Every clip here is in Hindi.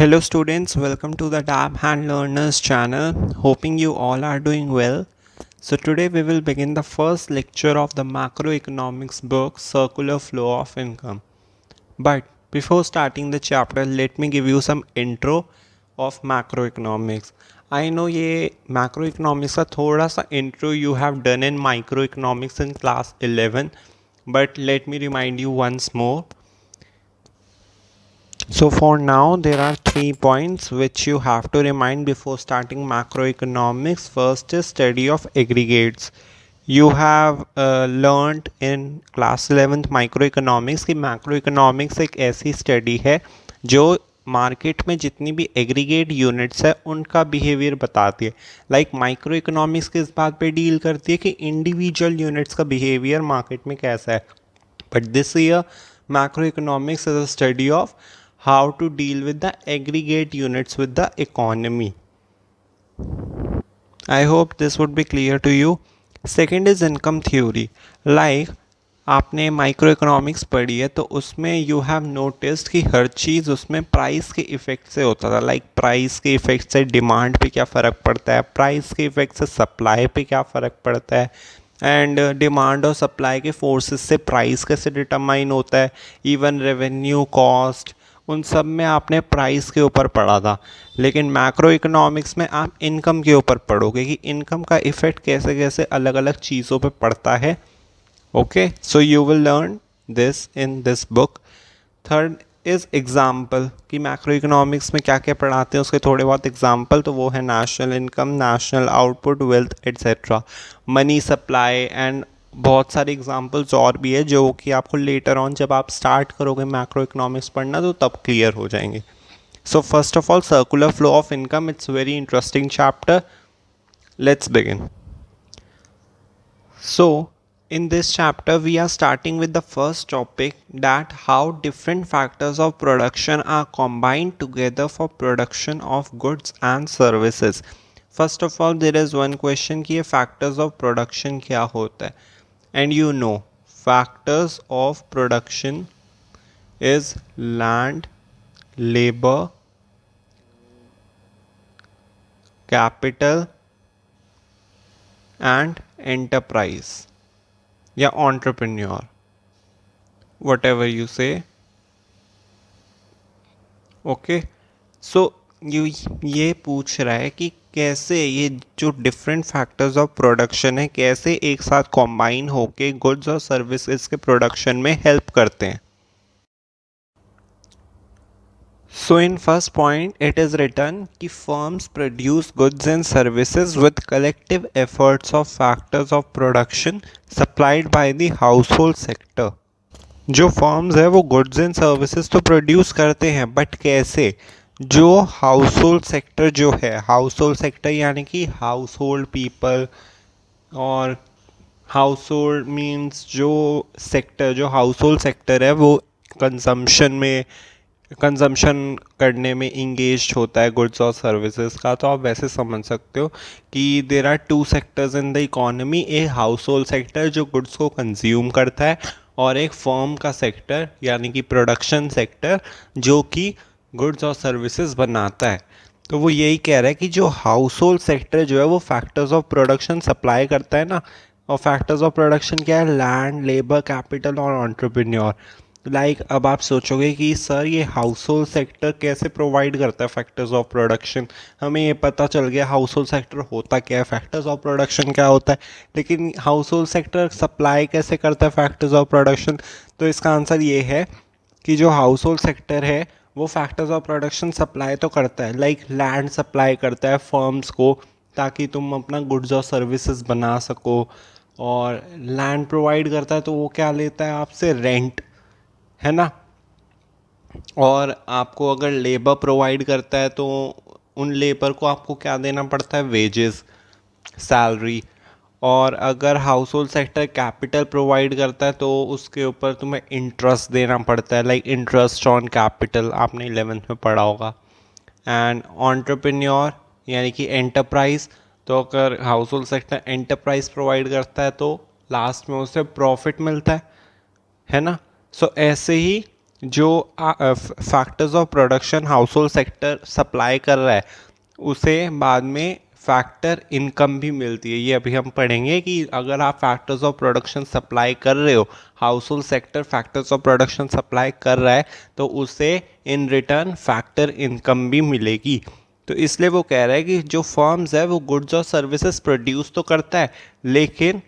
Hello students, welcome to the Tab Hand Learners channel. Hoping you all are doing well. So today we will begin the first lecture of the macroeconomics book Circular Flow of Income. But before starting the chapter, let me give you some intro of macroeconomics. I know ये macroeconomics का थोड़ा सा intro you have done in microeconomics in class 11, but let me remind you once more. So for now there are 3 points which you have to remind before starting macroeconomics. First is study of aggregates. You have learned in class 11th microeconomics कि macroeconomics एक ऐसी स्टडी है जो मार्केट में जितनी भी एग्रीगेट यूनिट्स है उनका बिहेवियर बताती है. लाइक माइक्रो किस बात पे डील करती है कि इंडिविजुअल यूनिट्स का बिहेवियर मार्केट में कैसा है. But this year macroeconomics is a study of how to deal with the aggregate units with the economy. I hope this would be clear to you. Second is income theory. Like आपने माइक्रो इकोनॉमिक्स पढ़ी है तो उसमें यू हैव नोटिस्ड कि हर चीज़ उसमें प्राइस के इफ़ेक्ट से होता था. लाइक प्राइस के इफ़ेक्ट से डिमांड पे क्या फ़र्क पड़ता है, प्राइस के इफ़ेक्ट से सप्लाई पे क्या फ़र्क पड़ता है, एंड डिमांड और सप्लाई के फोर्सेस से प्राइस कैसे डिटरमाइन होता है. इवन रेवेन्यू, कॉस्ट, उन सब में आपने प्राइस के ऊपर पढ़ा था. लेकिन मैक्रो इकोनॉमिक्स में आप इनकम के ऊपर पढ़ोगे कि इनकम का इफ़ेक्ट कैसे कैसे अलग अलग चीज़ों पे पड़ता है. Okay, so you will learn this in this book. Third is example कि मैक्रो इकोनॉमिक्स में क्या क्या पढ़ाते हैं उसके थोड़े बहुत एग्जाम्पल. तो वो है national income, national output, wealth etcetera, money supply and बहुत सारे एग्जाम्पल्स और भी है जो कि आपको लेटर ऑन जब आप स्टार्ट करोगे मैक्रो इकोनॉमिक्स पढ़ना तो तब क्लियर हो जाएंगे. So first of all circular flow of income, it's very interesting chapter. Let's begin. So in this chapter we are starting with the first topic, that how different factors of production are combined together for production of goods and services. First of all there is one question कि ये factors of production क्या होता है. And you know factors of production is land, labor, capital and enterprise या entrepreneur, whatever you say. Okay, so ये पूछ रहा है कि कैसे ये जो डिफरेंट फैक्टर्स ऑफ प्रोडक्शन है कैसे एक साथ कॉम्बाइन होके गुड्स और सर्विसेज के प्रोडक्शन में हेल्प करते हैं. So in first point it is written कि firms produce goods and services with collective efforts of factors of production supplied by the household sector. जो फर्म्स है वो गुड्स एंड सर्विसेज तो प्रोड्यूस करते हैं बट कैसे, जो हाउस होल्ड सेक्टर जो है, हाउस होल्ड सेक्टर यानी कि हाउस होल्ड पीपल, और हाउस होल्ड मीन्स जो सेक्टर, जो हाउस होल्ड सेक्टर है वो कंजम्पशन करने में इंगेज होता है गुड्स और सर्विसेज का. तो आप वैसे समझ सकते हो कि there are two sectors in the economy, a household sector जो गुड्स को कंज्यूम करता है और एक फर्म का सेक्टर यानी कि प्रोडक्शन सेक्टर जो कि गुड्स और सर्विसेज बनाता है. तो वो यही कह रहा है कि जो हाउस होल्ड सेक्टर जो है वो फैक्टर्स ऑफ प्रोडक्शन सप्लाई करता है ना. और फैक्टर्स ऑफ प्रोडक्शन क्या है, लैंड, लेबर, कैपिटल और एंटरप्रेन्योर. लाइक अब आप सोचोगे कि सर ये हाउस होल्ड सेक्टर कैसे प्रोवाइड करता है फैक्टर्स ऑफ प्रोडक्शन. हमें ये पता चल गया हाउस होल्ड सेक्टर होता क्या है, फैक्टर्स ऑफ प्रोडक्शन क्या होता है, लेकिन हाउस होल्ड सेक्टर सप्लाई कैसे करता है फैक्टर्स ऑफ प्रोडक्शन. तो इसका आंसर ये है कि जो हाउस होल्ड सेक्टर है वो फैक्टर्स ऑफ प्रोडक्शन सप्लाई तो करता है. लाइक लैंड सप्लाई करता है फर्म्स को ताकि तुम अपना गुड्स और सर्विसेज बना सको, और लैंड प्रोवाइड करता है तो वो क्या लेता है आपसे, रेंट, है ना. और आपको अगर लेबर प्रोवाइड करता है तो उन लेबर को आपको क्या देना पड़ता है, वेजेस, सैलरी. और अगर house hold sector capital provide करता है तो उसके ऊपर तुम्हें इंटरेस्ट देना पड़ता है, लाइक इंटरेस्ट ऑन कैपिटल, आपने 11th में पढ़ा होगा. एंड एंटरप्रेन्योर यानी कि एंटरप्राइज, तो अगर house hold sector enterprise provide करता है तो लास्ट में उसे प्रॉफिट मिलता है ना. सो ऐसे ही जो factors of production household sector supply कर रहा है उसे बाद में फैक्टर इनकम भी मिलती है। ये अभी हम पढ़ेंगे कि अगर आप फैक्टर्स ऑफ प्रोडक्शन सप्लाई कर रहे हो, house hold sector factors of production supply कर रहा है, तो उसे इन रिटर्न फैक्टर इनकम भी मिलेगी। तो इसलिए वो कह रहा है कि जो फर्म्स है वो गुड्स और सर्विसेज प्रोड्यूस तो करता है, लेकिन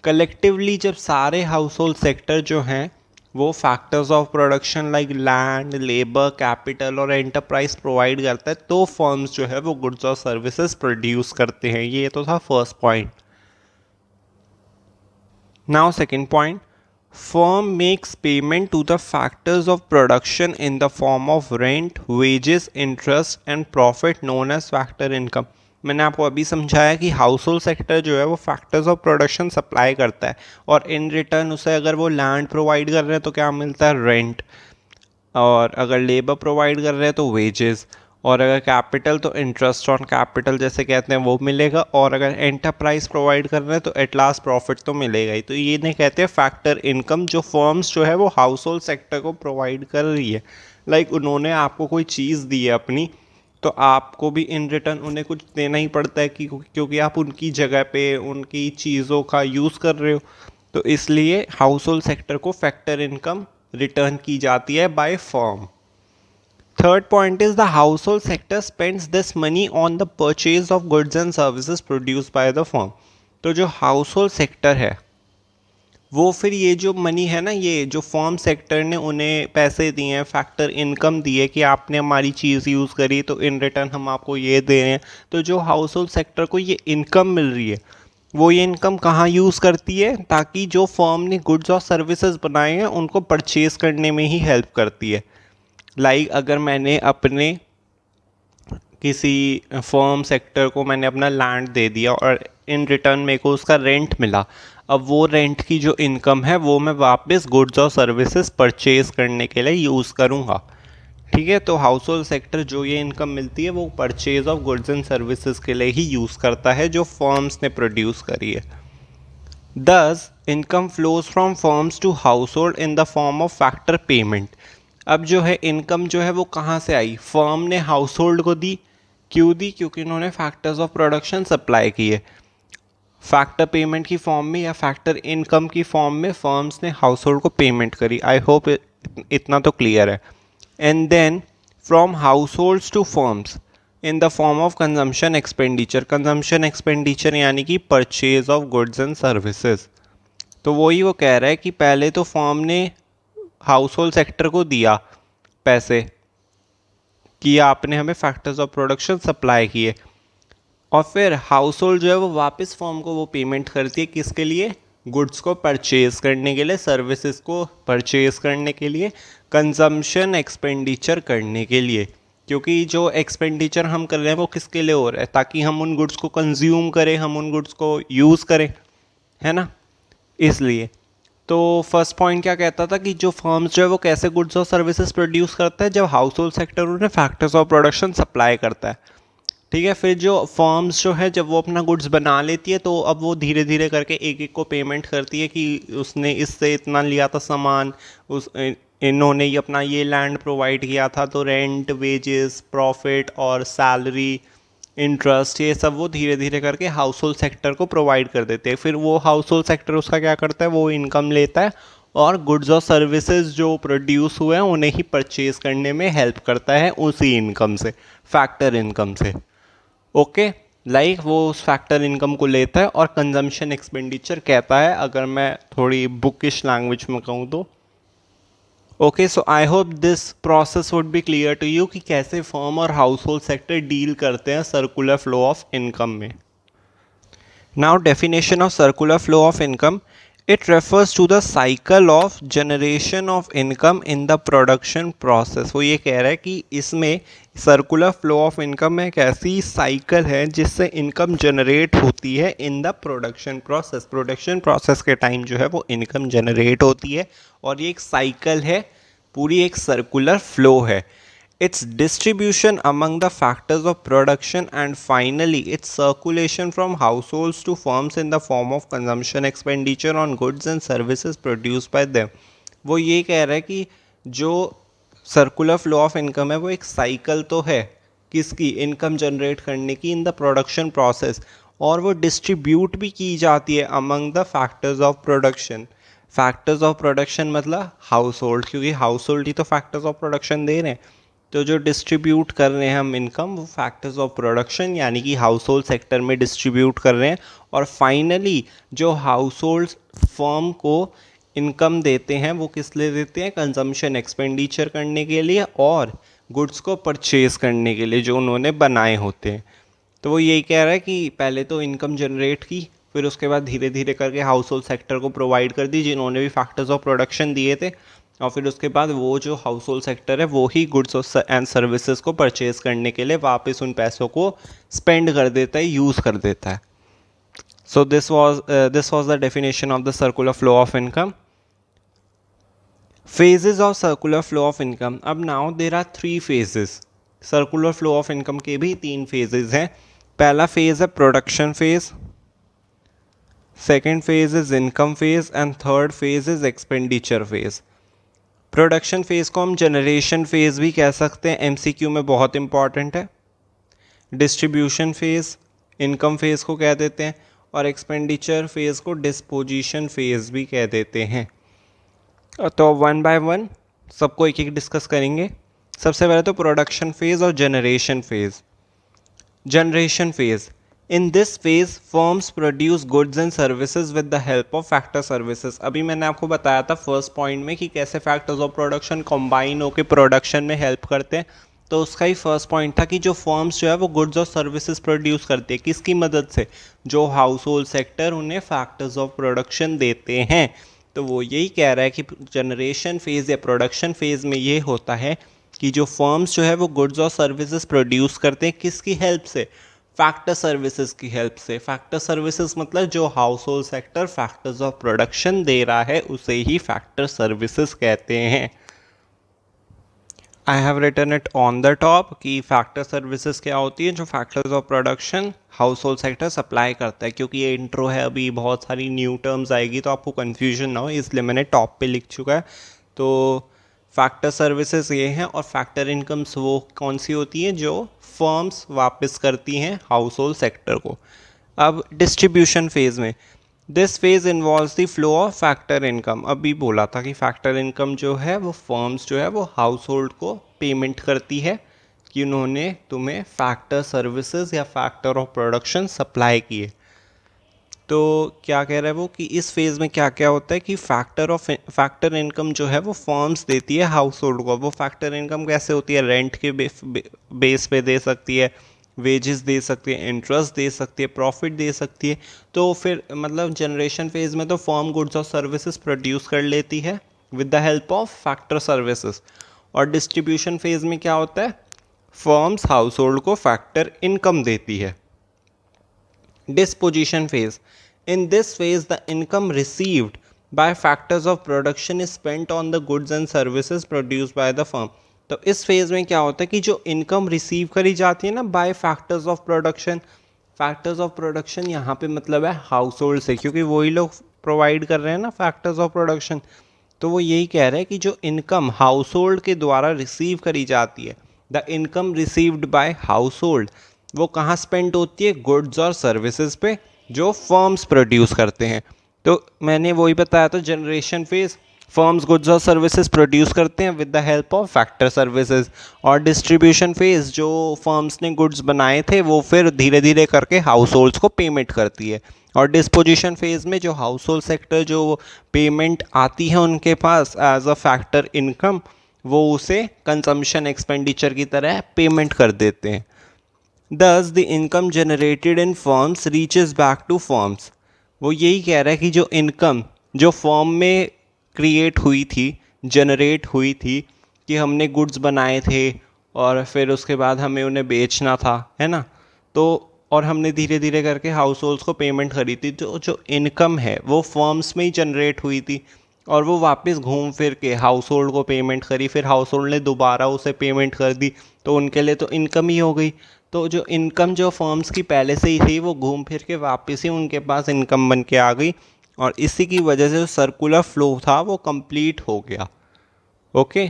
कलेक्टिवली जब सारे हाउस होल्ड सेक्टर जो हैं वो factors of production like land, labour, capital और एंटरप्राइज प्रोवाइड करता है, तो फर्म्स जो है वो गुड्स और सर्विसेज प्रोड्यूस करते हैं। ये तो था first point. Now second point, firm makes payment to the factors of production in the form of rent, wages, interest and profit known as factor income। मैंने आपको अभी समझाया कि हाउस होल्ड सेक्टर जो है वो फैक्टर्स ऑफ प्रोडक्शन सप्लाई करता है और इन रिटर्न उसे अगर वो लैंड प्रोवाइड कर रहे हैं तो क्या मिलता है, रेंट। और अगर लेबर प्रोवाइड कर रहे हैं तो वेजेस, और अगर कैपिटल तो इंटरेस्ट ऑन कैपिटल जैसे कहते हैं वो मिलेगा, और अगर एंटरप्राइज प्रोवाइड कर रहे हैं तो एट लास्ट प्रॉफिट तो मिलेगा ही। तो ये नहीं कहते हैं फैक्टर इनकम, जो फर्म्स जो है वो हाउस होल्ड सेक्टर को प्रोवाइड कर रही है। लाइक उन्होंने आपको कोई चीज़ दी है अपनी, तो आपको भी इन रिटर्न उन्हें कुछ देना ही पड़ता है कि क्योंकि आप उनकी जगह पे उनकी चीज़ों का यूज़ कर रहे हो। तो इसलिए हाउस होल्ड सेक्टर को फैक्टर इनकम रिटर्न की जाती है by firm. Third point is the household sector spends this money on the purchase of goods and services produce by the firm. तो जो हाउस होल्ड सेक्टर है वो फिर ये जो मनी है ना, ये जो फर्म सेक्टर ने उन्हें पैसे दिए हैं, फैक्टर इनकम दी है कि आपने हमारी चीज़ यूज़ करी तो इन रिटर्न हम आपको ये दे रहे हैं। तो जो हाउस होल्ड सेक्टर को ये इनकम मिल रही है वो ये इनकम कहाँ यूज़ करती है, ताकि जो फर्म ने गुड्स और सर्विसेज बनाए हैं उनको परचेज करने में ही हेल्प करती है। लाइक अगर मैंने अपने किसी फर्म सेक्टर को मैंने अपना लैंड दे दिया और इन रिटर्न मेरे को उसका रेंट मिला, अब वो रेंट की जो इनकम है वो मैं वापस गुड्स और सर्विसेज परचेज करने के लिए यूज़ करूँगा। ठीक है, तो हाउस होल्ड सेक्टर जो ये इनकम मिलती है वो purchase of goods and services के लिए ही यूज़ करता है जो फर्म्स ने प्रोड्यूस करी है। Thus, income flows from firms to household in the form of factor payment। अब जो है इनकम जो है वो कहाँ से आई, फर्म ने हाउस होल्ड को दी। क्यों दी, क्योंकि उन्होंने फैक्टर्स ऑफ प्रोडक्शन सप्लाई किए। फैक्टर पेमेंट की फॉर्म में या फैक्टर इनकम की फॉर्म में फर्म्स ने हाउस होल्ड को पेमेंट करी। आई होप इतना तो क्लियर है। And then from households to firms in the form of consumption expenditure. Consumption expenditure यानी कि purchase of goods and services. तो वही वो कह रहा है कि पहले तो फर्म ने हाउस होल्ड सेक्टर को दिया पैसे कि आपने हमें फैक्टर्स ऑफ प्रोडक्शन सप्लाई किए, और फिर हाउस होल्ड जो है वो वापस फर्म को वो पेमेंट करती है किसके लिए, गुड्स को परचेज करने के लिए, सर्विसेज को परचेज करने के लिए, कंजम्पशन एक्सपेंडिचर करने के लिए। क्योंकि जो एक्सपेंडिचर हम कर रहे हैं वो किसके लिए हो रहा है, ताकि हम उन गुड्स को कंज्यूम करें, हम उन गुड्स को यूज़ करें, है ना, इसलिए। तो फर्स्ट पॉइंट क्या कहता था कि जो फर्म्स जो है वो कैसे गुड्स और सर्विसेज प्रोड्यूस करता है, जब हाउस होल्ड सेक्टर उन्हें फैक्टर्स ऑफ प्रोडक्शन सप्लाई करता है। ठीक है, फिर जो फर्म्स जो है जब वो अपना गुड्स बना लेती है तो अब वो धीरे धीरे करके एक एक को पेमेंट करती है कि उसने इससे इतना लिया था सामान, उस इन्होंने ये अपना ये लैंड प्रोवाइड किया था, तो रेंट, वेजेस, प्रॉफिट और सैलरी, इंटरेस्ट, ये सब वो धीरे धीरे करके हाउस होल्ड सेक्टर को प्रोवाइड कर देते हैं। फिर वो हाउस होल्ड सेक्टर उसका क्या करता है, वो इनकम लेता है और गुड्स और सर्विसेज जो प्रोड्यूस हुए हैं उन्हें ही परचेज करने में हेल्प करता है उसी इनकम से, फैक्टर इनकम से। ओके, लाइक वो उस फैक्टर इनकम को लेता है और कंजम्पशन एक्सपेंडिचर कहता है, अगर मैं थोड़ी बुकिश लैंग्वेज में कहूँ तो। Okay, so I hope this process would be clear to you कि कैसे फर्म और हाउस होल्ड सेक्टर डील करते हैं सर्कुलर फ्लो ऑफ इनकम में। Now, definition of circular flow of income. It refers to the cycle of generation of income in the production process। वो ये कह रहा है कि इसमें सर्कुलर फ्लो ऑफ इनकम एक ऐसी साइकिल है जिससे इनकम जनरेट होती है in the production process. Production process के टाइम जो है वो इनकम जनरेट होती है और ये एक साइकिल है, पूरी एक सर्कुलर फ्लो है। Its distribution among the factors of production and finally its circulation from households to firms in the form of consumption expenditure on goods and services produced by them। वो ये कह रहा है कि जो सर्कुलर फ्लो ऑफ इनकम है वो एक साइकिल तो है किसकी, इनकम जनरेट करने की इन द प्रोडक्शन प्रोसेस, और वो डिस्ट्रीब्यूट भी की जाती है among the factors of production. Factors of production मतलब हाउस होल्ड, क्योंकि हाउस होल्ड ही तो फैक्टर्स ऑफ प्रोडक्शन दे रहे हैं। तो जो डिस्ट्रीब्यूट कर रहे हैं हम इनकम, वो फैक्टर्स ऑफ प्रोडक्शन यानी कि हाउस होल्ड सेक्टर में डिस्ट्रीब्यूट कर रहे हैं। और फाइनली जो हाउस होल्ड फर्म को इनकम देते हैं वो किस लिए देते हैं, कंजम्पशन एक्सपेंडिचर करने के लिए और गुड्स को परचेज करने के लिए जो उन्होंने बनाए होते हैं। तो वो यही कह रहा है कि पहले तो इनकम जनरेट की, फिर उसके बाद धीरे धीरे करके हाउस होल्ड सेक्टर को प्रोवाइड कर दी जिन्होंने भी फैक्टर्स ऑफ प्रोडक्शन दिए थे, और फिर उसके बाद वो जो हाउस होल्ड सेक्टर है वो ही गुड्स एंड सर्विसेज को परचेज करने के लिए वापस उन पैसों को स्पेंड कर देता है, यूज़ कर देता है। So this was the definition of the circular flow of income. Phases of circular flow of income। अब now there are 3 phases। Circular flow of income के भी 3 phases हैं। पहला फेज है production phase, second phase is income phase and third phase is expenditure phase. Production phase को हम जनरेशन फेज भी कह सकते हैं, एमसीक्यू में बहुत इंपॉर्टेंट है। डिस्ट्रीब्यूशन फेज इनकम फेज को कह देते हैं, और एक्सपेंडिचर फेज को डिस्पोजिशन फेज भी कह देते हैं। तो वन बाय वन सबको एक एक डिस्कस करेंगे। सबसे पहले तो प्रोडक्शन फेज और generation phase. Generation phase, in this phase firms produce goods and services with the help of factor services. अभी मैंने आपको बताया था फर्स्ट पॉइंट में कि कैसे फैक्टर्स ऑफ प्रोडक्शन कंबाइन होकर प्रोडक्शन में हेल्प करते हैं। तो उसका ही फर्स्ट पॉइंट था कि जो फर्म्स जो है वो गुड्स और सर्विसेज प्रोड्यूस करते हैं, किसकी मदद से, जो हाउस होल्ड सेक्टर उन्हें फैक्टर्स ऑफ प्रोडक्शन देते हैं। तो वो यही कह रहा है कि जनरेशन फेज़ या प्रोडक्शन फेज़ में ये होता है कि जो फर्म्स जो है वो गुड्स और सर्विसेज प्रोड्यूस करते हैं, किसकी हेल्प से, फैक्टर सर्विसेज की हेल्प से। फैक्टर सर्विसेज मतलब जो household sector factors of production दे रहा है उसे ही फैक्टर सर्विसेज कहते हैं। I have written it on the top कि फैक्टर सर्विसेज क्या होती है, जो factors of production household sector supply करता है। क्योंकि ये इंट्रो है, अभी बहुत सारी न्यू टर्म्स आएगी तो आपको कन्फ्यूजन ना हो, इसलिए मैंने टॉप पे लिख चुका है। तो फैक्टर सर्विसेज ये हैं, और फैक्टर इनकम्स वो कौन सी होती हैं जो फर्म्स वापस करती हैं हाउस होल्ड सेक्टर को। अब डिस्ट्रीब्यूशन फेज़ में, this phase involves the flow of factor income. अभी बोला था कि फैक्टर इनकम जो है वो फर्म्स जो है वो हाउस होल्ड को पेमेंट करती है कि उन्होंने तुम्हें फैक्टर सर्विसेज या फैक्टर ऑफ प्रोडक्शन सप्लाई किए। तो क्या कह रहा है वो कि इस फेज़ में क्या क्या होता है कि फैक्टर इनकम जो है वो फर्म्स देती है हाउस होल्ड को। वो फैक्टर इनकम कैसे होती है, रेंट के बेस पे दे सकती है, वेजेस दे सकती है, इंटरेस्ट दे सकती है, प्रॉफिट दे सकती है। तो फिर मतलब जनरेशन फेज़ में तो फर्म गुड्स और सर्विसेज प्रोड्यूस कर लेती है with the help of factor services. और डिस्ट्रीब्यूशन फेज़ में क्या होता है, फर्म्स हाउस होल्ड को फैक्टर इनकम देती है। Disposition phase. In this phase, the income received by factors of production is spent on the goods and services produced by the firm. तो इस फेज में क्या होता है कि जो इनकम रिसीव करी जाती है ना by factors of production, factors of production यहाँ पे मतलब है हाउस होल्ड से, क्योंकि वही लोग प्रोवाइड कर रहे हैं ना फैक्टर्स ऑफ प्रोडक्शन। तो वो यही कह रहे हैं कि जो इनकम हाउस होल्ड के द्वारा रिसीव करी जाती है, the income received by house hold, वो कहाँ स्पेंड होती है, गुड्स और सर्विसेज पे जो फर्म्स प्रोड्यूस करते हैं। तो मैंने वही बताया था, जनरेशन फेज फर्म्स गुड्स और सर्विसेज प्रोड्यूस करते हैं with the help of factor services, और डिस्ट्रीब्यूशन फेज जो फर्म्स ने गुड्स बनाए थे वो फिर धीरे धीरे करके हाउस होल्ड्स को पेमेंट करती है। और डिस्पोजिशन फेज में जो हाउस होल्ड सेक्टर जो पेमेंट आती है उनके पास एज अ फैक्टर इनकम, वो उसे कंजम्पशन एक्सपेंडिचर की तरह पेमेंट कर देते हैं। Thus the income generated in firms reaches back to firms। वो यही कह रहा है कि जो इनकम जो फर्म में क्रिएट हुई थी, जनरेट हुई थी, कि हमने गुड्स बनाए थे और फिर उसके बाद हमें उन्हें बेचना था, है ना, तो और हमने धीरे धीरे करके हाउस होल्ड्स को पेमेंट करी थी। तो जो इनकम है वो फर्म्स में ही जनरेट हुई थी, और वो वापस घूम फिर के हाउस होल्ड को पेमेंट करी, फिर हाउस होल्ड ने दोबारा उसे पेमेंट कर दी, तो उनके लिए तो इनकम ही हो गई। तो जो इनकम जो फर्म्स की पहले से ही थी वो घूम फिर के वापस ही उनके पास इनकम बन के आ गई, और इसी की वजह से जो सर्कुलर फ्लो था वो कंप्लीट हो गया। Okay,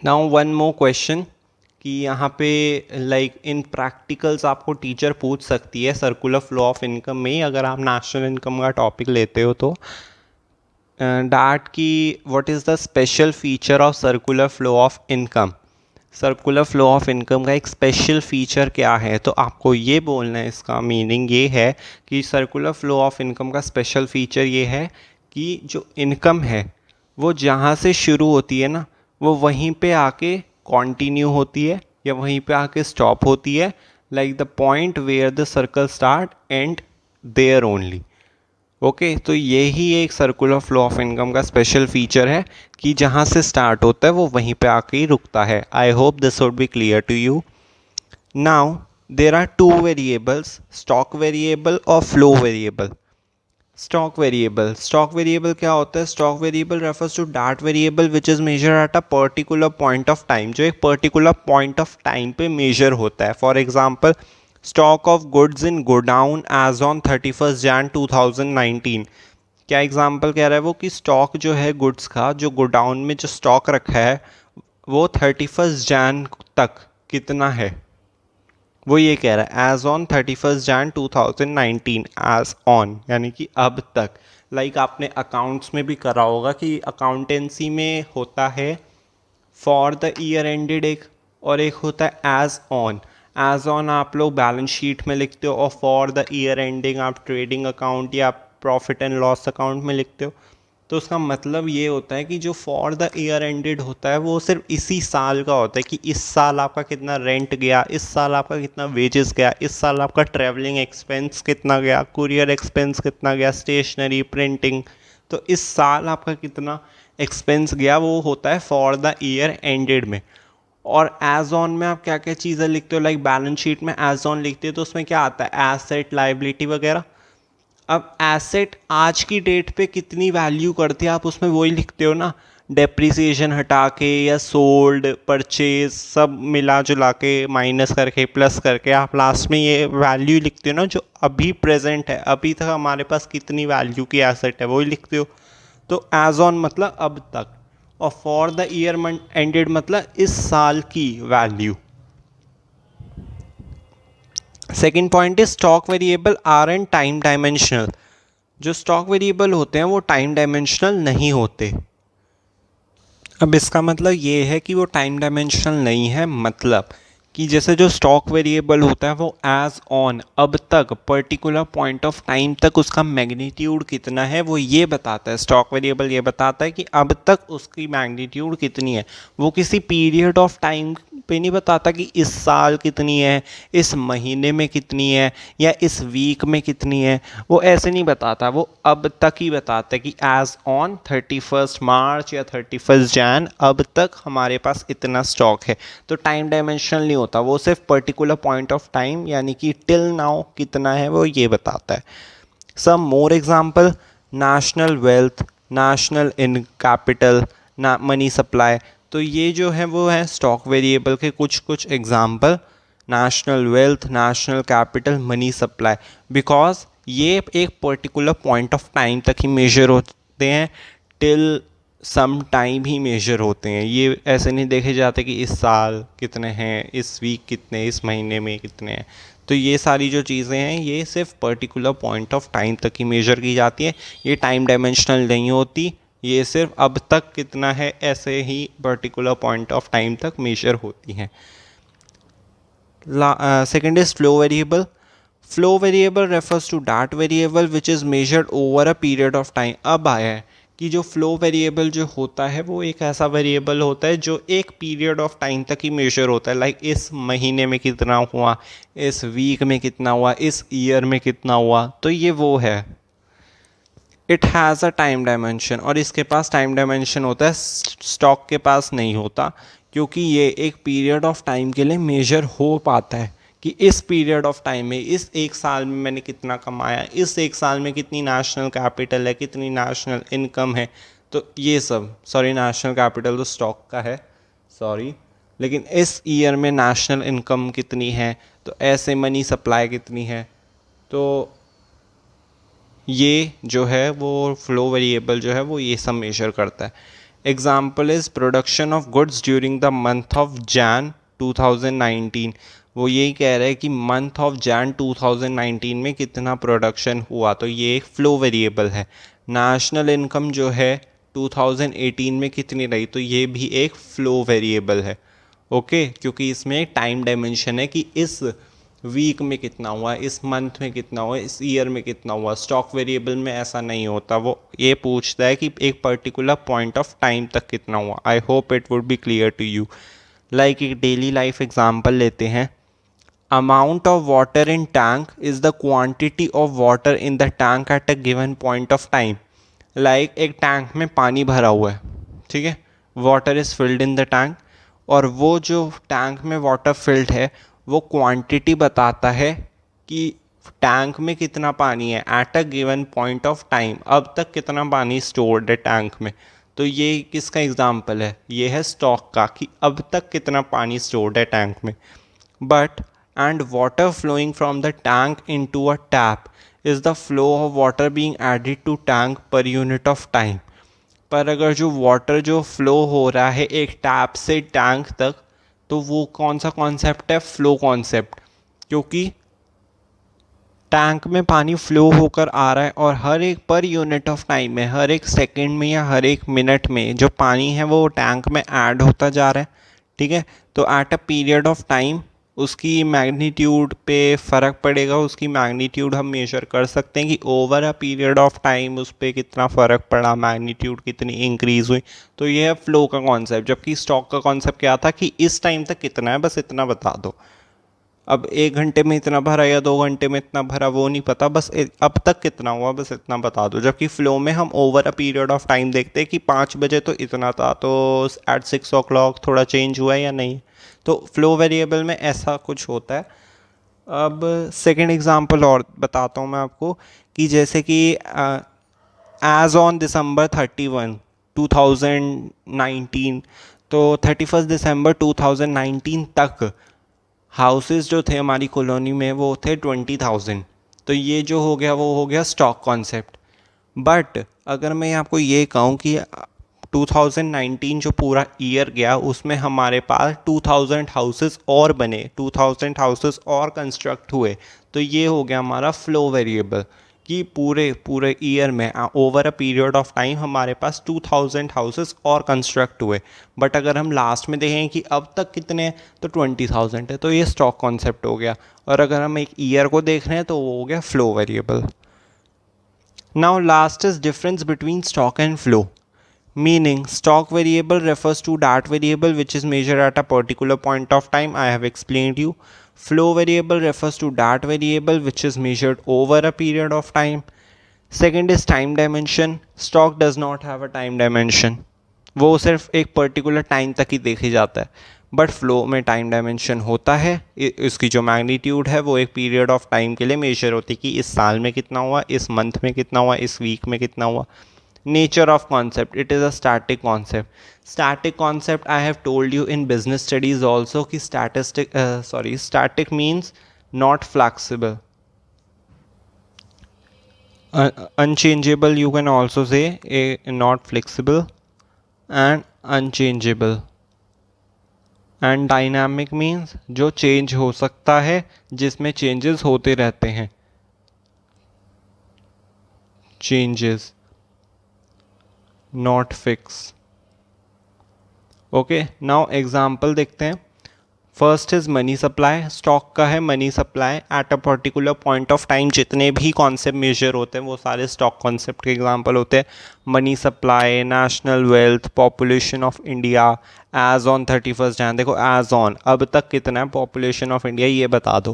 now one more question कि यहाँ पे लाइक इन प्रैक्टिकल्स आपको टीचर पूछ सकती है सर्कुलर फ्लो ऑफ इनकम में, अगर आप नेशनल इनकम का टॉपिक लेते हो तो डैट की what is the special feature of circular flow of income. Circular flow of income का एक स्पेशल फीचर क्या है, तो आपको ये बोलना है, इसका मीनिंग ये है कि सर्कुलर फ्लो ऑफ इनकम का स्पेशल फीचर ये है कि जो इनकम है वो जहाँ से शुरू होती है ना, वो वहीं पे आके कंटिन्यू होती है या वहीं पे आके स्टॉप होती है, like the point where the circle start and there only. Okay, तो यही एक सर्कुलर फ्लो ऑफ इनकम का स्पेशल फीचर है कि जहाँ से स्टार्ट होता है वो वहीं पे आके ही रुकता है। I hope this would be clear to you. Now there are two variables, stock variable और फ्लो वेरिएबल। स्टॉक वेरिएबल क्या होता है? Stock variable refers to that variable which is measure at a particular point of time, जो एक पर्टिकुलर पॉइंट ऑफ टाइम पे मेजर होता है। For example, stock of goods in godown as on 31 Jan 2019। क्या एग्जांपल कह रहा है वो कि स्टॉक जो है गुड्स का, जो गोडाउन में जो स्टॉक रखा है वो 31 जैन तक कितना है, वो ये कह रहा है as on 31 Jan 2019, as on यानी कि अब तक। लाइक आपने अकाउंट्स में भी करा होगा कि अकाउंटेंसी में होता है फॉर द ईयर एंडेड एक, और एक होता है एज ऑन। एज ऑन आप लोग बैलेंस शीट में लिखते हो और फॉर द ईयर एंडिंग आप ट्रेडिंग अकाउंट या प्रॉफिट एंड लॉस अकाउंट में लिखते हो। तो उसका मतलब ये होता है कि जो फॉर द ईयर एंडेड होता है वो सिर्फ इसी साल का होता है कि इस साल आपका कितना रेंट गया, इस साल आपका कितना वेजेस गया, इस साल आपका ट्रैवलिंग एक्सपेंस कितना गया, कुरियर एक्सपेंस कितना गया, स्टेशनरी, प्रिंटिंग। तो इस साल आपका कितना एक्सपेंस गया वो होता है फॉर द ईयर एंडेड में। और एज ऑन में आप क्या क्या चीज़ें लिखते हो, लाइक बैलेंस शीट में एज ऑन लिखते हो तो उसमें क्या आता है, एसेट, लाइबिलिटी वगैरह। अब एसेट आज की डेट पे कितनी वैल्यू करती है आप उसमें वही लिखते हो ना, डेप्रिसिएशन हटा के या सोल्ड, परचेज सब मिला जुला के माइनस करके प्लस करके आप लास्ट में ये वैल्यू लिखते हो ना, जो अभी प्रेजेंट है, अभी तक हमारे पास कितनी वैल्यू की एसेट है वही लिखते हो। तो एज ऑन मतलब अब तक, और फॉर द ईयर एंडेड मतलब इस साल की value. Second point is stock variable are and time dimensional. जो स्टॉक वेरिएबल होते हैं वो टाइम डायमेंशनल नहीं होते। अब इसका मतलब ये है कि वो टाइम डायमेंशनल नहीं है, मतलब कि जैसे जो स्टॉक वेरिएबल होता है वो एज ऑन अब तक पर्टिकुलर पॉइंट ऑफ टाइम तक उसका मैग्नीट्यूड कितना है वो ये बताता है। स्टॉक वेरिएबल ये बताता है कि अब तक उसकी मैग्नीट्यूड कितनी है, वो किसी पीरियड ऑफ टाइम पे नहीं बताता कि इस साल कितनी है, इस महीने में कितनी है या इस वीक में कितनी है, वो ऐसे नहीं बताता, वो अब तक ही बताता है कि एज ऑन 31 मार्च या 31 जैन अब तक हमारे पास इतना स्टॉक है। तो टाइम डायमेंशनल नहीं होता, वो सिर्फ पर्टिकुलर पॉइंट ऑफ टाइम यानी कि टिल नाउ कितना है वो ये बताता है। Some more example, national wealth, national in capital, ना मनी सप्लाई। तो ये जो है वो है स्टॉक वेरिएबल के कुछ कुछ example, national wealth, national capital, money supply. Because ये एक पर्टिकुलर पॉइंट ऑफ टाइम तक ही मेजर होते हैं, टिल सम टाइम ही मेजर होते हैं। ये ऐसे नहीं देखे जाते कि इस साल कितने हैं, इस वीक कितने, इस महीने में कितने हैं। तो ये सारी जो चीज़ें हैं ये सिर्फ पर्टिकुलर पॉइंट ऑफ टाइम तक ही मेजर की जाती है, ये टाइम डायमेंशनल नहीं होती, ये सिर्फ अब तक कितना है ऐसे ही पर्टिकुलर पॉइंट ऑफ टाइम तक मेजर होती हैं। Second is flow variable. Flow variable refers to that variable which is measured over a period of time. अब आया है कि जो फ्लो वेरिएबल जो होता है वो एक ऐसा वेरिएबल होता है जो एक पीरियड ऑफ टाइम तक ही मेजर होता है, लाइक इस महीने में कितना हुआ, इस वीक में कितना हुआ, इस ईयर में कितना हुआ, तो ये वो है। It has a time dimension, और इसके पास टाइम डायमेंशन होता है, स्टॉक के पास नहीं होता, क्योंकि ये एक पीरियड ऑफ टाइम के लिए मेजर हो पाता है कि इस पीरियड ऑफ टाइम में, इस एक साल में मैंने कितना कमाया, इस एक साल में कितनी नेशनल कैपिटल है, कितनी नेशनल इनकम है। तो ये सब, सॉरी नेशनल कैपिटल तो स्टॉक का है, सॉरी, लेकिन इस ईयर में नेशनल इनकम कितनी है, तो ऐसे मनी सप्लाई कितनी है। तो ये जो है वो फ्लो वेरिएबल जो है वो ये सब मेजर करता है। Example is production of goods during the month of Jain 2019। वो यही कह रहे हैं कि मंथ ऑफ जैन 2019 में कितना प्रोडक्शन हुआ, तो ये एक फ्लो वेरिएबल है। नेशनल इनकम जो है 2018 में कितनी रही, तो ये भी एक फ्लो वेरिएबल है। ओके, क्योंकि इसमें एक टाइम डायमेंशन है कि इस वीक में कितना हुआ, इस मंथ में कितना हुआ, इस ईयर में कितना हुआ। स्टॉक वेरिएबल में ऐसा नहीं होता, वो ये पूछता है कि एक पर्टिकुलर पॉइंट ऑफ टाइम तक कितना हुआ। I hope it would be clear to you. Like एक डेली लाइफ एग्जांपल लेते हैं। Amount of water in tank is the quantity of water in the tank at a given point of time. Like एक टैंक में पानी भरा हुआ है, ठीक है, water is filled in the tank, और वो जो टैंक में वाटर फिल्ड है वो क्वांटिटी बताता है कि टैंक में कितना पानी है eight a given point of time, अब तक कितना पानी स्टोर्ड है टैंक में। तो ये किसका एग्जांपल है, ये है स्टॉक का, कि अब तक कितना पानी स्टोर्ड है टैंक में। But and water flowing from the tank into a tap is the flow of water being added to tank per unit of time. पर अगर जो वाटर जो फ्लो हो रहा है एक टैप से टैंक तक, तो वो कौन सा कॉन्सेप्ट है, फ्लो कॉन्सेप्ट, क्योंकि टैंक में पानी फ्लो होकर आ रहा है और हर एक पर यूनिट ऑफ टाइम में, हर एक सेकंड में या हर एक मिनट में जो पानी है वो टैंक में ऐड होता जा रहा है, ठीक है। तो at a period of time उसकी मैग्नीट्यूड पे फ़र्क पड़ेगा, उसकी मैग्नीट्यूड हम मेजर कर सकते हैं कि over a period of time उस पर कितना फ़र्क पड़ा, मैग्नीट्यूड कितनी इंक्रीज़ हुई। तो ये है फ्लो का कॉन्सेप्ट। जबकि स्टॉक का कॉन्सेप्ट क्या था कि इस टाइम तक कितना है, बस इतना बता दो। अब 1 घंटे में इतना भरा या 2 घंटे में इतना भरा वो नहीं पता, बस अब तक कितना हुआ बस इतना बता दो। जबकि फ्लो में हम over a period of time देखते हैं कि 5 बजे तो इतना था, तो एट 6 o'clock थोड़ा चेंज हुआ है या नहीं। तो फ्लो वेरिएबल में ऐसा कुछ होता है। अब सेकंड एग्जांपल और बताता हूँ मैं आपको, कि जैसे कि एज ऑन दिसंबर 31 2019, तो 31 दिसंबर 2019 तक हाउसेस जो थे हमारी कॉलोनी में वो थे 20,000। तो ये जो हो गया वो हो गया स्टॉक कॉन्सेप्ट। बट अगर मैं आपको ये कहूँ कि 2019 जो पूरा ईयर गया उसमें हमारे पास 2000 हाउसेस और बने, 2000 हाउसेस और कंस्ट्रक्ट हुए, तो ये हो गया हमारा फ्लो वेरिएबल, कि पूरे पूरे ईयर में over a period of time हमारे पास 2000 हाउसेस और कंस्ट्रक्ट हुए। बट अगर हम लास्ट में देखें कि अब तक कितने हैं, तो 20,000 है, तो ये स्टॉक कॉन्सेप्ट हो गया। और अगर हम एक ईयर को देख रहे हैं तो वो हो गया flow variable. Now last is difference between stock and flow. Meaning, stock variable refers to that variable which is measured at a particular point of time. I have explained you. Flow variable refers to that variable which is measured over a period of time. Second is time dimension. Stock does not have a time dimension. वो सिर्फ एक पर्टिकुलर टाइम तक ही देखी जाता है। बट फ्लो में टाइम डायमेंशन होता है, इसकी जो मैग्नीट्यूड है वो एक पीरियड ऑफ टाइम के लिए मेजर होती है कि इस साल में कितना हुआ, इस मंथ में कितना हुआ, इस वीक में कितना हुआ। Nature of concept, it is a static concept. Static concept I have told you in business studies also कि static means not flexible. Unchangeable you can also say, not flexible, and unchangeable. And dynamic means जो change हो सकता है, जिसमें changes होते रहते हैं, changes, not fix. Okay, now example देखते हैं। First is money supply. Stock का है money supply eight a particular point of time. जितने भी कॉन्सेप्ट मेजर होते हैं वो सारे स्टॉक कॉन्सेप्ट के एग्जाम्पल होते हैं। Money supply, national wealth, population of India as on 31 Jan. देखो एज ऑन, अब तक कितना है पॉपुलेशन ऑफ इंडिया ये बता दो।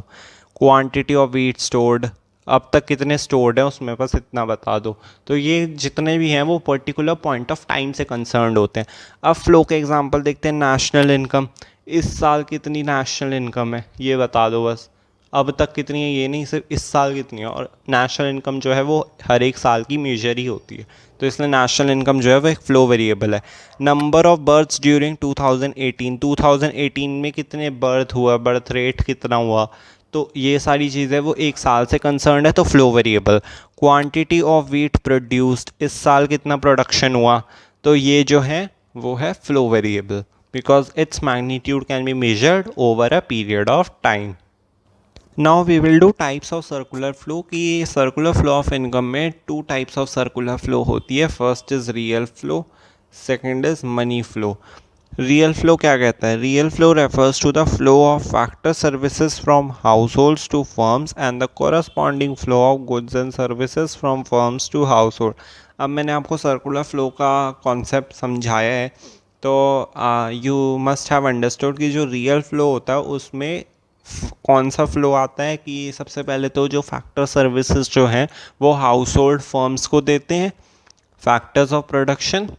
क्वांटिटी ऑफ वीट स्टोर्ड, अब तक कितने स्टोर्ड हैं उसमें बस इतना बता दो। तो ये जितने भी हैं वो पर्टिकुलर पॉइंट ऑफ टाइम से कंसर्न्ड होते हैं। अब फ्लो के एग्जांपल देखते हैं। नेशनल इनकम, इस साल कितनी नेशनल इनकम है ये बता दो बस। अब तक कितनी है ये नहीं, सिर्फ इस साल कितनी है। और नेशनल इनकम जो है वो हर एक साल की मेजर ही होती है, तो इसलिए नेशनल इनकम जो है वो एक फ्लो वेरिएबल है। नंबर ऑफ बर्थ्स ड्यूरिंग 2018, 2018 में कितने बर्थ हुआ, बर्थ रेट कितना हुआ, तो ये सारी चीज़ें वो एक साल से कंसर्न है, तो flow variable. Quantity of wheat produced, इस साल कितना प्रोडक्शन हुआ, तो ये जो है वो है flow variable, because its magnitude can be measured over a period of time. Now we will do types of circular flow. कि सर्कुलर फ्लो ऑफ इनकम में two types of circular flow होती है. First is real flow, second is money flow. Real flow क्या कहता है? Real flow refers to the flow of factor services from households to firms and the corresponding flow of goods and services from firms to household. अब मैंने आपको सर्कुलर फ्लो का कॉन्सेप्ट समझाया है, तो यू मस्ट हैव अंडरस्टूड कि जो रियल फ्लो होता है उसमें कौन सा फ्लो आता है. कि सबसे पहले तो जो फैक्टर सर्विसेज जो हैं वो हाउस होल्ड फर्म्स को देते हैं, फैक्टर्स ऑफ प्रोडक्शन,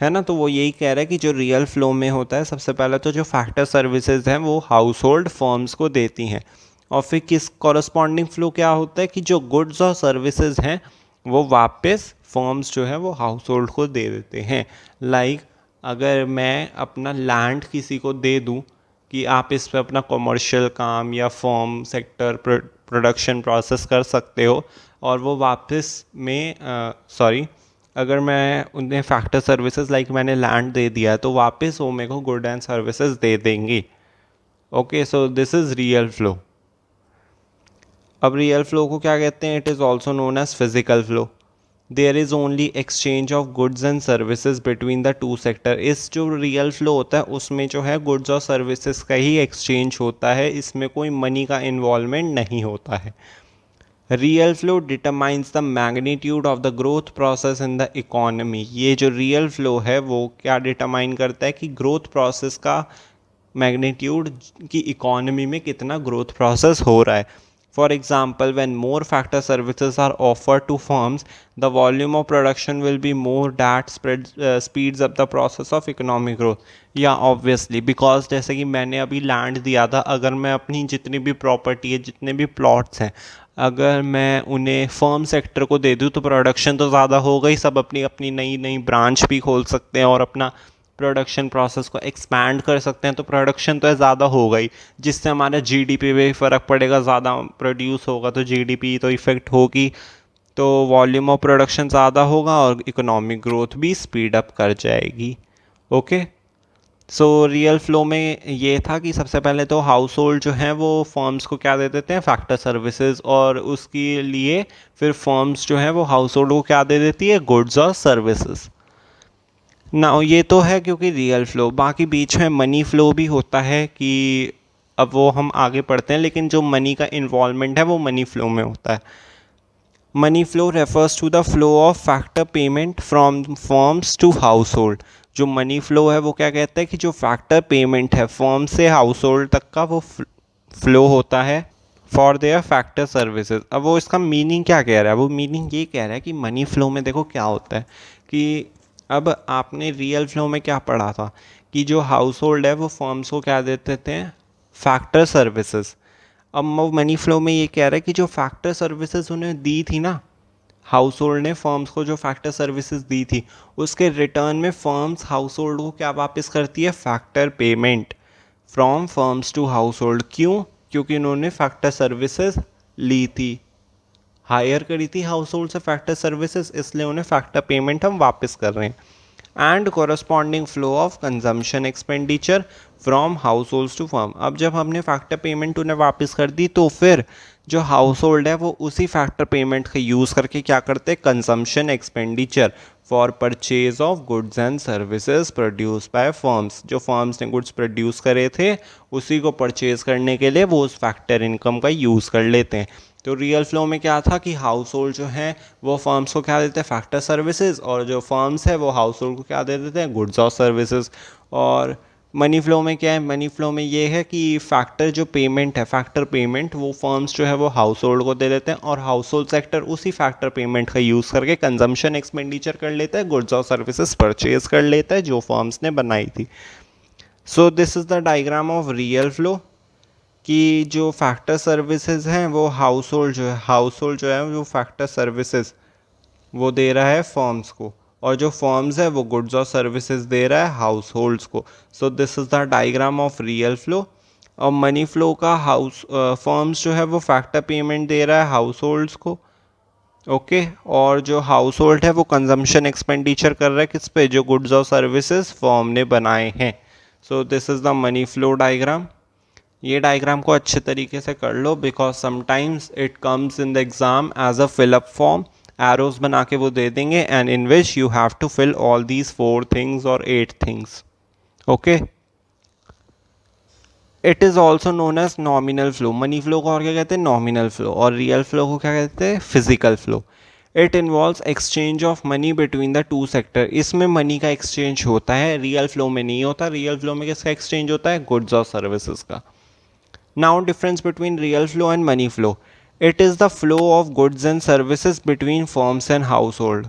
है ना. तो वो यही कह रहा है कि जो रियल फ्लो में होता है सबसे पहले तो जो फैक्टर सर्विसेज हैं वो हाउस होल्ड फर्म्स को देती हैं. और फिर किस कॉरस्पॉन्डिंग फ्लो क्या होता है कि जो गुड्स और सर्विसेज हैं वो वापस फर्म्स जो है वो हाउस होल्ड को दे देते हैं. लाइक अगर मैं अपना लैंड किसी को दे दूं कि आप इस पे अपना कमर्शियल काम या फॉर्म सेक्टर प्रोडक्शन प्रोसेस कर सकते हो, और वो वापस में सॉरी अगर मैं उन्हें फैक्टर सर्विसेज लाइक मैंने लैंड दे दिया है तो वापस वो मेरे को गुड एंड सर्विसेज दे देंगी. Okay, so this is real flow. अब रियल फ्लो को क्या कहते हैं? It is also known as physical flow. There is only exchange of goods and services between the two sector. इस जो रियल फ्लो होता है उसमें जो है गुड्स और सर्विसेज का ही एक्सचेंज होता है, इसमें कोई मनी का इन्वॉल्वमेंट नहीं होता है. Real flow determines the magnitude of the growth process in the economy. ये जो रियल फ्लो है वो क्या डिटरमाइन करता है कि ग्रोथ प्रोसेस का मैग्नीट्यूड की इकोनॉमी में कितना ग्रोथ प्रोसेस हो रहा है. For example, when more factor services are offered to firms, the volume of production will be more that speeds up the process of economic growth. या ऑब्वियसली बिकॉज जैसे कि मैंने अभी लैंड दिया था, अगर मैं अपनी जितनी भी प्रॉपर्टी है, जितने भी प्लॉट्स हैं, अगर मैं उन्हें फर्म सेक्टर को दे दूँ तो प्रोडक्शन तो ज़्यादा हो गई, सब अपनी अपनी नई नई ब्रांच भी खोल सकते हैं और अपना प्रोडक्शन प्रोसेस को एक्सपैंड कर सकते हैं. तो प्रोडक्शन तो ज़्यादा हो गई, जिससे हमारा जीडीपी पे फ़र्क पड़ेगा. ज़्यादा प्रोड्यूस होगा तो जीडीपी तो इफ़ेक्ट होगी, तो वॉल्यूम ऑफ प्रोडक्शन ज़्यादा होगा और इकोनॉमिक ग्रोथ भी स्पीड अप कर जाएगी. ओके, सो रियल फ्लो में ये था कि सबसे पहले तो हाउस होल्ड जो हैं वो फर्म्स को क्या दे देते हैं? Factor services. और उसके लिए फिर फर्म्स जो हैं वो हाउस होल्ड को क्या दे देती है? गुड्स और सर्विसेज. ना ये तो है क्योंकि रियल फ्लो. बाकी बीच में मनी फ्लो भी होता है कि अब वो हम आगे पढ़ते हैं, लेकिन जो मनी का इन्वॉल्वमेंट है वो मनी फ्लो में होता है. Money flow refers to the flow of factor payment from firms to household. जो मनी फ्लो है वो क्या कहता है कि जो फैक्टर पेमेंट है फर्म से हाउस होल्ड तक का वो फ्लो होता है फॉर देयर फैक्टर सर्विसेज. अब वो इसका मीनिंग क्या कह रहा है? वो मीनिंग ये कह रहा है कि मनी फ्लो में देखो क्या होता है कि अब आपने रियल फ्लो में क्या पढ़ा था कि जो हाउस होल्ड है वो फर्म्स को क्या देते थे? Factor services. अब वो मनी फ्लो में ये कह रहा है कि जो फैक्टर सर्विसेज उन्हें दी थी ना, हाउस होल्ड ने फर्म्स को जो फैक्टर सर्विसेज दी थी, उसके रिटर्न में फर्म्स हाउस होल्ड को क्या वापस करती है? Factor payment from firms to household. क्यों? क्योंकि उन्होंने फैक्टर सर्विसेज ली थी, हायर करी थी हाउस होल्ड से फैक्टर सर्विसेज, इसलिए उन्हें फैक्टर पेमेंट हम वापस कर रहे हैं. And corresponding flow of consumption expenditure from household to firm. अब जब हमने फैक्टर पेमेंट उन्हें वापस कर दी तो फिर जो हाउस होल्ड है वो उसी फैक्टर पेमेंट का यूज़ करके क्या करते हैं? Consumption expenditure for purchase of goods and services produce by firms. जो फर्म्स ने गुड्स प्रोड्यूस करे थे उसी को परचेज करने के लिए वो उस फैक्टर इनकम का यूज़ कर लेते हैं. तो रियल फ्लो में क्या था कि हाउस होल्ड जो हैं वो फर्म्स को क्या देते हैं? Factor services. और जो फर्म्स है वो हाउस होल्ड को क्या दे देते हैं? गुड्स और सर्विसेज. और मनी फ्लो में क्या है? मनी फ्लो में ये है कि फैक्टर जो पेमेंट है, फैक्टर पेमेंट वो फर्म्स जो है वो हाउस होल्ड को दे देते हैं और हाउस होल्ड सेक्टर उसी फैक्टर पेमेंट का यूज़ करके कंजम्पशन एक्सपेंडिचर कर लेता है, गुड्स और सर्विसेज परचेज कर लेता है जो फर्म्स ने बनाई थी. सो this is the diagram of real flow कि जो फैक्टर सर्विसेज हैं वो हाउस होल्ड जो है वो फैक्टर सर्विसेज वो दे रहा है फर्म्स को, और जो फर्म्स है वो गुड्स और सर्विसेज दे रहा है हाउस होल्ड्स को. सो this is the diagram of real flow. और मनी फ्लो का फर्म्स जो है वो फैक्टर पेमेंट दे रहा है हाउस होल्ड्स को, ओके और जो हाउस होल्ड है वो कंजम्पशन एक्सपेंडिचर कर रहा है किस पे, जो गुड्स और सर्विसेज फर्म ने बनाए हैं। So this is the money flow diagram. ये डायग्राम को अच्छे तरीके से कर लो because sometimes it comes in the exam as a fill up form. Arrows बना के वो दे देंगे and in which you have to fill all these 4 things और 8 things. Okay, it is also known as nominal flow. Money flow को और क्या कहते हैं, नॉमिनल फ्लो, और रियल फ्लो को क्या कहते हैं, physical flow. It involves exchange of money between the two sector. इसमें मनी का एक्सचेंज होता है, रियल फ्लो में नहीं होता। रियल फ्लो में किसका एक्सचेंज होता है, गुड्स और सर्विसेज का। Now difference between real flow and money flow. It is the flow of goods and services between firms and household.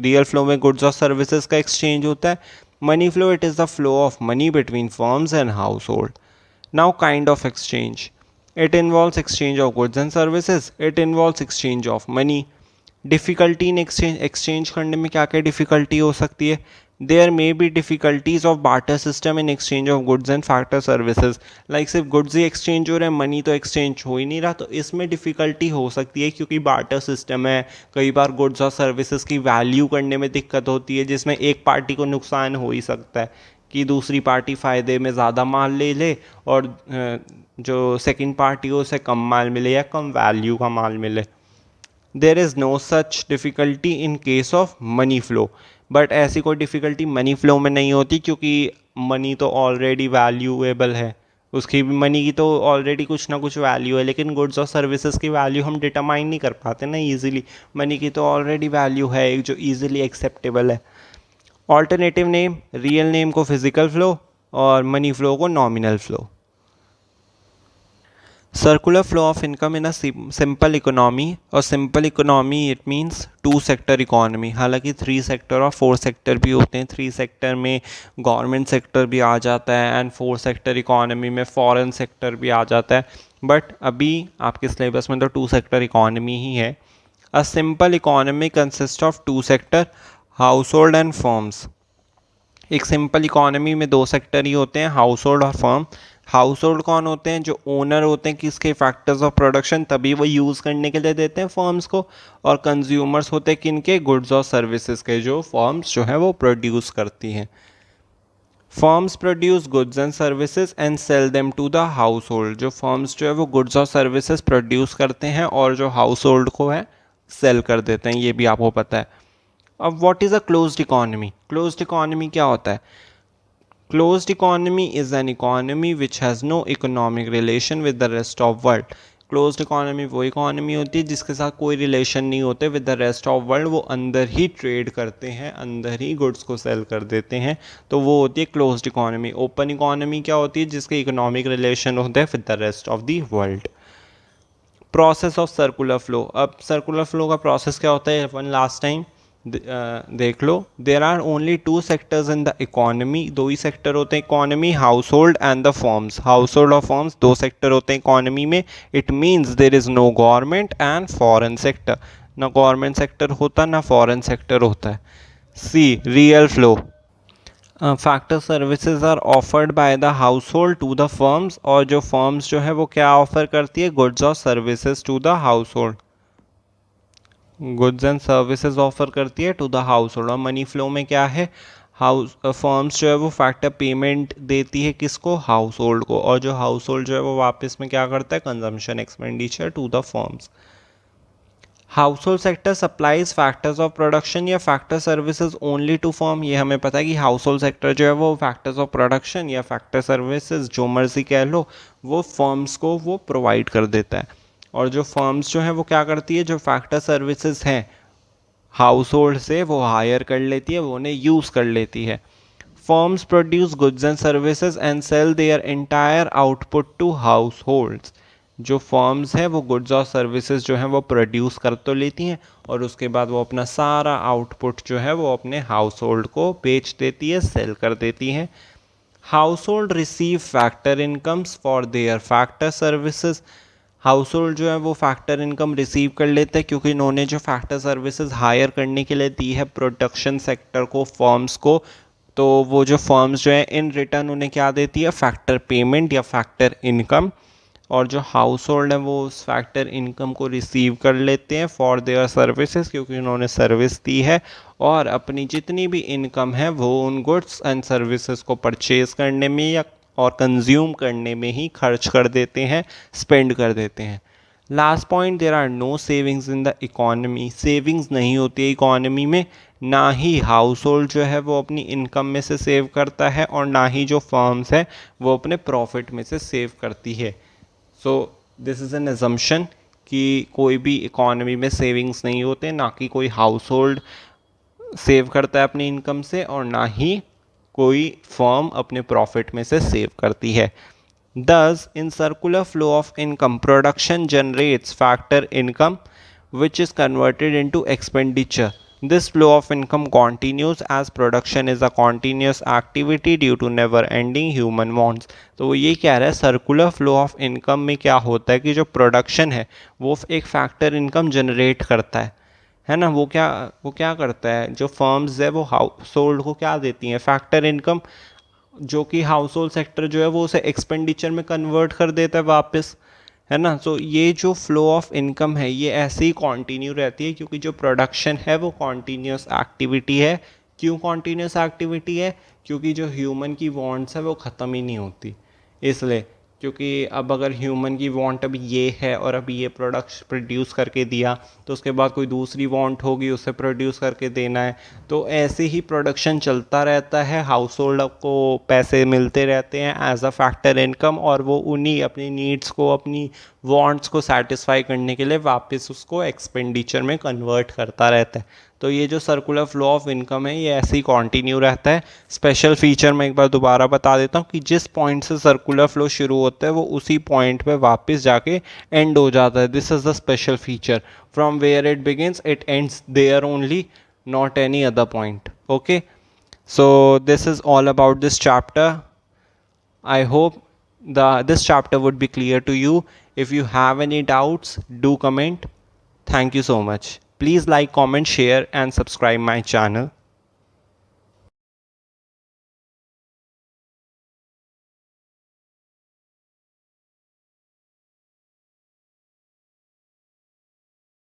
Real flow में goods और services का exchange होता है. Money flow, it is the flow of money between firms and household. Now kind of exchange. It involves exchange of goods and services. It involves exchange of money. Difficulty in exchange करने में क्या क्या डिफ़िकल्टी हो सकती है, there may be difficulties of barter system in exchange of goods and factor services. Like सिर्फ गुड्स ही एक्सचेंज हो रहे हैं, मनी तो एक्सचेंज हो ही नहीं रहा, तो इसमें डिफ़िकल्टी हो सकती है क्योंकि बार्टर सिस्टम है। कई बार गुड्स और सर्विसेज की वैल्यू करने में दिक्कत होती है जिसमें एक पार्टी को नुकसान हो ही सकता है कि दूसरी पार्टी फ़ायदे में ज़्यादा माल ले ले और जो सेकेंड पार्टी हो उसे कम माल मिले या कम वैल्यू का माल मिले। There is no such difficulty in case of money flow, but ऐसी कोई डिफ़िकल्टी मनी फ्लो में नहीं होती क्योंकि मनी तो ऑलरेडी वैल्यूएबल है, उसकी भी मनी की तो ऑलरेडी कुछ ना कुछ वैल्यू है। लेकिन गुड्स और सर्विसेज की वैल्यू हम डिटरमाइन नहीं कर पाते ना ईजिली, मनी की तो ऑलरेडी वैल्यू है एक जो ईजिली एक्सेप्टेबल है। ऑल्टरनेटिव नेम, रियल नेम को फिजिकल फ्लो और मनी फ्लो को nominal flow. Circular flow of income in a simple economy, और simple economy it means two sector economy. हालांकि 3 सेक्टर और 4 सेक्टर भी होते हैं। 3 सेक्टर में गवर्नमेंट सेक्टर भी आ जाता है एंड 4 सेक्टर इकोनॉमी में फॉरेन सेक्टर भी आ जाता है, बट अभी आपके सिलेबस में तो 2 सेक्टर इकोनॉमी ही है। अ simple economy consist of 2 sector, house hold and firms. एक सिंपल इकोनॉमी में 2 सेक्टर ही होते हैं, हाउस होल्ड और फर्म। हाउस होल्ड कौन होते हैं, जो ओनर होते हैं किसके, फैक्टर्स ऑफ प्रोडक्शन, तभी वो यूज़ करने के लिए देते हैं फर्म्स को। और कंज्यूमर्स होते हैं किनके, गुड्स और सर्विसेज के, जो फर्म्स जो है वो प्रोड्यूस करती हैं। Firms produce goods and services and sell them to the household. जो फर्म्स जो है वो गुड्स और सर्विसेज प्रोड्यूस करते हैं और जो हाउस होल्ड को है सेल कर देते हैं, ये भी आपको पता है। अब what is a closed economy, closed economy क्या होता है। Closed economy is an economy which has no economic relation with the rest of world. Closed economy वो इकोनॉमी होती है जिसके साथ कोई रिलेशन नहीं होते with the rest of world. वो अंदर ही ट्रेड करते हैं, अंदर ही गुड्स को सेल कर देते हैं, तो वो होती है क्लोज्ड इकोनॉमी। ओपन इकोनॉमी क्या होती है, जिसके इकोनॉमिक रिलेशन होते हैं with the rest of the world. Process of circular flow. अब सर्कुलर फ्लो का प्रोसेस क्या होता है, वन लास्ट टाइम देख लो। There are only 2 sectors in the economy, 2 ही सेक्टर होते हैं economy, household and the firms. Household और फॉर्म्स 2 सेक्टर होते हैं इकोनॉमी में। It means there is no government and foreign sector, ना गवर्नमेंट सेक्टर होता ना फॉरेन सेक्टर होता है। See real flow, factor services are offered by the household to the firms, और जो फर्म्स जो है वो क्या ऑफर करती है, गुड्स और services to the household, goods and services offer करती है टू द हाउस होल्ड। और मनी फ्लो में क्या है, हाउस फर्म्स जो है वो फैक्टर पेमेंट देती है किसको, हाउस होल्ड को, और जो हाउस होल्ड जो है वो वापस में क्या करता है, consumption expenditure to the firms. Household sector supplies factors of production या factor services only to firm. ये हमें पता है कि हाउस होल्ड सेक्टर जो है वो फैक्टर्स ऑफ प्रोडक्शन या फैक्टर सर्विसेज जो मर्जी कह लो वो फर्म्स को वो प्रोवाइड कर देता है। और जो फर्म्स जो है वो क्या करती है, जो फैक्टर सर्विसेज हैं हाउस होल्ड से वो हायर कर लेती है, वो उन्हें यूज़ कर लेती है। Firms produce goods and services and sell their entire output to households. जो फर्म्स हैं वो गुड्स और सर्विसेज जो हैं वो प्रोड्यूस कर तो लेती हैं और उसके बाद वो अपना सारा आउटपुट जो है वो अपने हाउस होल्ड को बेच देती है, सेल कर देती हैं। House hold receive factor incomes for their factor services. House hold जो है वो फैक्टर इनकम रिसीव कर लेते हैं क्योंकि इन्होंने जो फैक्टर सर्विसेज हायर करने के लिए दी है प्रोडक्शन सेक्टर को, फर्म्स को, तो वो जो फर्म्स जो है इन रिटर्न उन्हें क्या देती है, फैक्टर पेमेंट या फैक्टर इनकम। और जो हाउस होल्ड है वो उस फैक्टर इनकम को रिसीव कर लेते हैं फॉर देयर सर्विसेज, क्योंकि उन्होंने सर्विस दी है, और अपनी जितनी भी इनकम है वो उन गुड्स एंड सर्विसेज को परचेज करने में या और कंज्यूम करने में ही खर्च कर देते हैं, स्पेंड कर देते हैं। Last point, there are no savings in the economy. Savings नहीं होती है इकोनॉमी में, ना ही हाउस होल्ड जो है वो अपनी इनकम में से सेव करता है और ना ही जो फर्म्स है वो अपने प्रॉफिट में से सेव करती है। So this is an assumption कि कोई भी इकोनॉमी में सेविंग्स नहीं होते, ना कि कोई हाउस होल्ड सेव करता है अपनी इनकम से और ना ही कोई फर्म अपने प्रॉफिट में से सेव करती है। Thus, in circular flow of income, production generates factor income, which is converted into expenditure. This flow of income continues as production is a continuous activity due to never-ending human wants. तो वो ये कह रहा है सर्कुलर फ्लो ऑफ इनकम में क्या होता है कि जो प्रोडक्शन है वो एक फैक्टर इनकम जनरेट करता है ना। वो क्या करता है, जो फर्म्स है वो हाउस होल्ड को क्या देती हैं, फैक्टर इनकम, जो कि हाउस होल्ड सेक्टर जो है वो उसे एक्सपेंडिचर में कन्वर्ट कर देता है वापस, है ना। सो ये जो फ्लो ऑफ इनकम है ये ऐसे ही कॉन्टीन्यू रहती है, क्योंकि जो प्रोडक्शन है वो कॉन्टीन्यूस एक्टिविटी है। क्यों कॉन्टीन्यूस एक्टिविटी है? क्योंकि जो ह्यूमन की वांट्स है वो ख़त्म ही नहीं होती, इसलिए। क्योंकि अब अगर ह्यूमन की वांट अभी ये है और अभी ये प्रोडक्ट प्रोड्यूस करके दिया, तो उसके बाद कोई दूसरी वांट होगी, उसे प्रोड्यूस करके देना है, तो ऐसे ही प्रोडक्शन चलता रहता है। हाउस होल्ड को पैसे मिलते रहते हैं एज अ फैक्टर इनकम, और वो उन्हीं अपनी नीड्स को, अपनी वांट्स को सेटिस्फाई करने के लिए वापस उसको एक्सपेंडिचर में कन्वर्ट करता रहता है। तो ये जो सर्कुलर फ्लो ऑफ इनकम है ये ऐसे ही कॉन्टीन्यू रहता है। स्पेशल फीचर मैं एक बार दोबारा बता देता हूँ कि जिस पॉइंट से सर्कुलर फ्लो शुरू होता है वो उसी पॉइंट पे वापस जाके एंड हो जाता है। This is the special feature, from where it begins it ends there only, not any other point. Okay, so this is all about this chapter. I hope this chapter would be clear to you. If you have any doubts, do comment. Thank you so much. Please like, comment, share and subscribe my channel.